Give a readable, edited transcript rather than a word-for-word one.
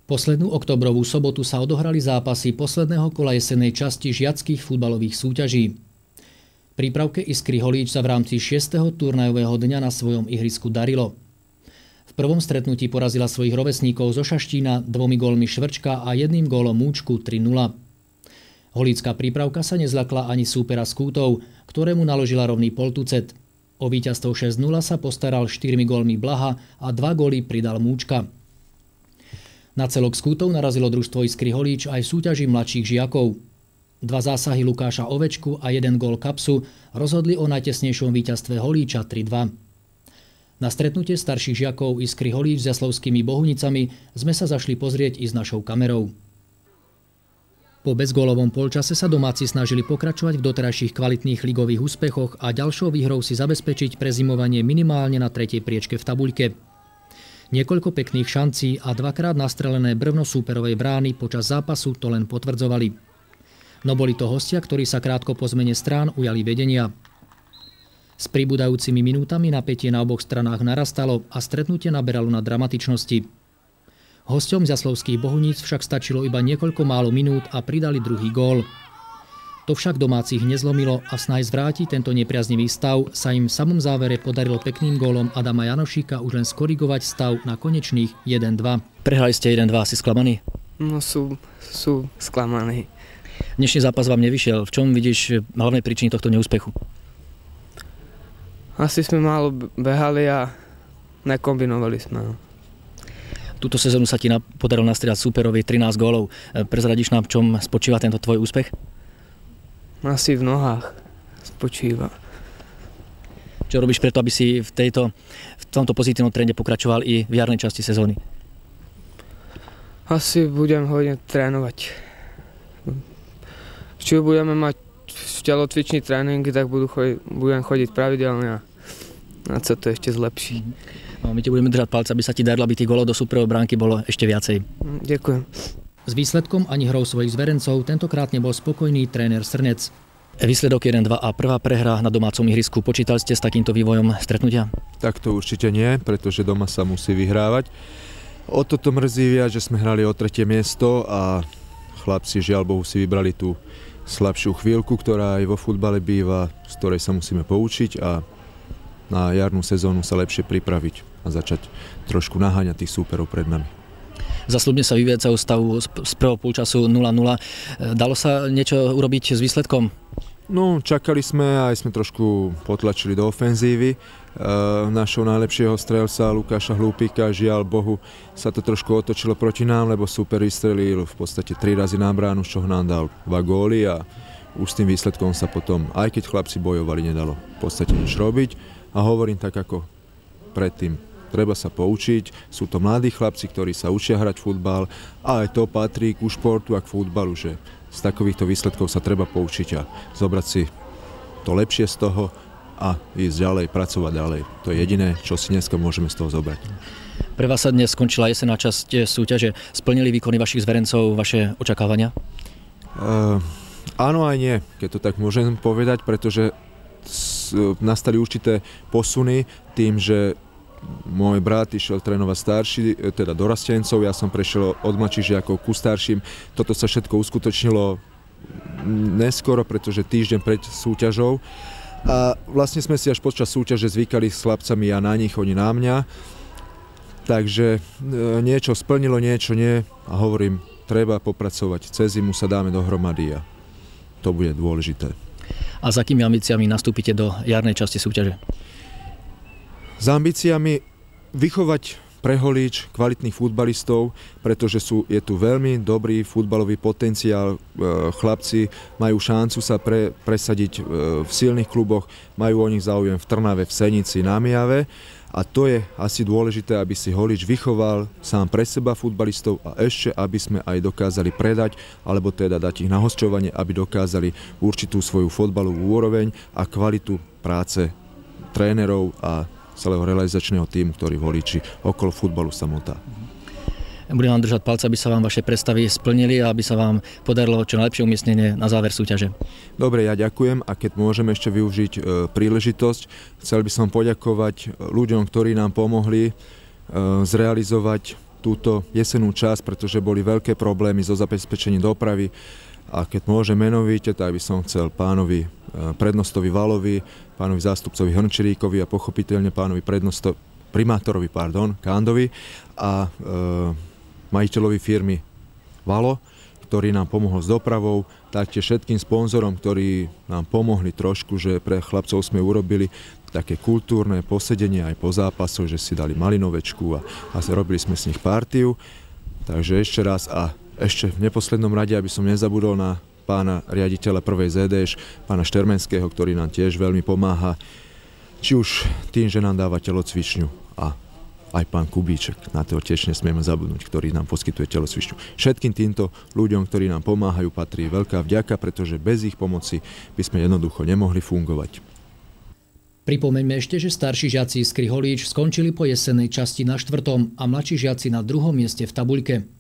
Poslednú októbrovú sobotu sa odohrali zápasy posledného kola jesennej časti žiackych futbalových súťaží. Prípravke Iskry Holíč sa v rámci 6. turnajového dňa na svojom ihrisku darilo. V prvom stretnutí porazila svojich rovesníkov zo Šaštína 2 gólmi Švrčka a 1 gólom Múčku 3-0. Holícka prípravka sa nezľakla ani súpera z Kútov, ktorému naložila rovný Poltucet. O víťazstvo 6-0 sa postaral 4 gólmi Blaha a 2 góly pridal Múčka. Na celok z Kútov narazilo družstvo Iskry Holíč aj v súťaži mladších žiakov. 2 zásahy Lukáša Ovečku a 1 gól Kapsu rozhodli o najtesnejšom víťazstve Holíča 3-2. Na stretnutie starších žiakov Iskry Holíč s jaslovskými Bohunicami sme sa zašli pozrieť i s našou kamerou. Po bezgólovom polčase sa domáci snažili pokračovať v doterajších kvalitných ligových úspechoch a ďalšou výhrou si zabezpečiť prezimovanie minimálne na 3. priečke v tabuľke. Niekoľko pekných šancí a 2-krát nastrelené brvno súperovej brány počas zápasu to len potvrdzovali. No boli to hostia, ktorí sa krátko po zmene strán ujali vedenia. S pribúdajúcimi minútami napätie na oboch stranách narastalo a stretnutie naberalo na dramatičnosti. Hosťom z jaslovských Bohuníc však stačilo iba niekoľko málo minút a pridali druhý gól. To však domácich nezlomilo a v snahe zvrátiť tento nepriaznivý stav sa im v samom závere podarilo pekným gólom Adama Janošíka už len skorigovať stav na konečných 1-2. Prehrali ste 1-2, si sklamaní? No sú sklamaní. Dnešný zápas vám nevyšiel. V čom vidíš hlavné príčiny tohto neúspechu? Asi sme málo behali a nekombinovali sme. Túto sezónu sa ti podarilo nastrieľať súperovi 13 gólov. Prezradíš nám, v čom spočíva tento tvoj úspech? Asi v nohách spočíva. Čo robíš preto, aby si v tomto pozitívnom trende pokračoval i v jarnej časti sezóny? Asi budem hodne trénovať. Či budeme mať v telocvičný tréningy, tak budem chodiť pravidelne a co to ešte zlepší. No, my ti budeme držať palce, aby sa ti darilo, aby tých gólov do súperovej bránky bolo ešte viacej. Ďakujem. S výsledkom ani hrou svojich zverencov tentokrát nebol spokojný tréner Srnec. Výsledok 1-2 a prvá prehra na domácom ihrisku. Počítali ste s takýmto vývojom stretnutia? Tak to určite nie, pretože doma sa musí vyhrávať. O toto mrzí viac, že sme hrali o 3. miesto a chlapci žiaľ Bohu si vybrali tú slabšiu chvíľku, ktorá aj vo futbale býva, z ktorej sa musíme poučiť a na jarnú sezónu sa lepšie pripraviť a začať trošku naháňať tých súperov pred nami. Zasľubne sa vyvíjajú stavu z prvého polčasu 0-0. Dalo sa niečo urobiť s výsledkom? No, čakali sme, aj sme trošku potlačili do ofenzívy. Našho najlepšieho strelca Lukáša Hlúpika, žiaľ Bohu, sa to trošku otočilo proti nám, lebo súper vystrelil v podstate 3 razy na bránu, z čoho nám dal 2 góly a už s tým výsledkom sa potom, aj keď chlapci bojovali, nedalo v podstate nič robiť. A hovorím tak ako predtým, treba sa poučiť, sú to mladí chlapci, ktorí sa učia hrať futbal a aj to patrí ku športu a k futbalu, že z takovýchto výsledkov sa treba poučiť a zobrať si to lepšie z toho a ísť ďalej, pracovať ďalej. To je jediné, čo si dneska môžeme z toho zobrať. Pre vás sa dnes skončila jesenná časť súťaže. Splnili výkony vašich zverencov vaše očakávania? Áno aj nie, keď to tak môžem povedať, pretože nastali určité posuny tým, že môj brat išiel trénovať starší, teda dorastencov, ja som prešiel od mladších žiakov ku starším. Toto sa všetko uskutočnilo neskoro, pretože týždeň pred súťažou. A vlastne sme si až počas súťaže zvykali s chlapcami, ja na nich, oni na mňa. Takže niečo splnilo, niečo nie. A hovorím, treba popracovať. Cez zimu sa dáme dohromady a to bude dôležité. A s akými ambíciami nastúpite do jarnej časti súťaže? S ambíciami vychovať pre Holíč kvalitných futbalistov, pretože je tu veľmi dobrý futbalový potenciál. Chlapci majú šancu sa presadiť v silných kluboch, majú o nich záujem v Trnave, v Senici, na Mijave. A to je asi dôležité, aby si Holíč vychoval sám pre seba futbalistov a ešte, aby sme aj dokázali predať, alebo teda dať ich na hosťovanie, aby dokázali určitú svoju futbalovú úroveň a kvalitu práce trénerov a celého realizačného tímu, ktorý v Holíči okolo futbalu sa motá. Budem vám držať palce, aby sa vám vaše predstavy splnili a aby sa vám podarilo čo najlepšie umiestnenie na záver súťaže. Dobre, ja ďakujem a keď môžem ešte využiť príležitosť, chcel by som poďakovať ľuďom, ktorí nám pomohli zrealizovať túto jesenú časť, pretože boli veľké problémy so zabezpečením dopravy. A keď môžem menovite, tak by som chcel pánovi prednostovi Valovi, pánovi zástupcovi Hrnčeríkovi a pochopiteľne pánovi primátorovi Kándovi a majiteľovi firmy Valo, ktorý nám pomohol s dopravou, taktiež všetkým sponzorom, ktorí nám pomohli trošku, že pre chlapcov sme urobili také kultúrne posedenie aj po zápasoch, že si dali malinovečku a robili sme s nich partiu. Takže ešte raz a ešte v neposlednom rade, aby som nezabudol na pána riaditeľa prvej ZDŠ, pána Štermenského, ktorý nám tiež veľmi pomáha, či už tým, že nám dáva telocvičňu a aj pán Kubíček, na toho tiež nesmieme zabudnúť, ktorý nám poskytuje telocvičňu. Všetkým týmto ľuďom, ktorí nám pomáhajú, patrí veľká vďaka, pretože bez ich pomoci by sme jednoducho nemohli fungovať. Pripomeňme ešte, že starší žiaci z Kryholíč skončili po jesennej časti na 4. a mladší žiaci na 2. mieste v tabuľke.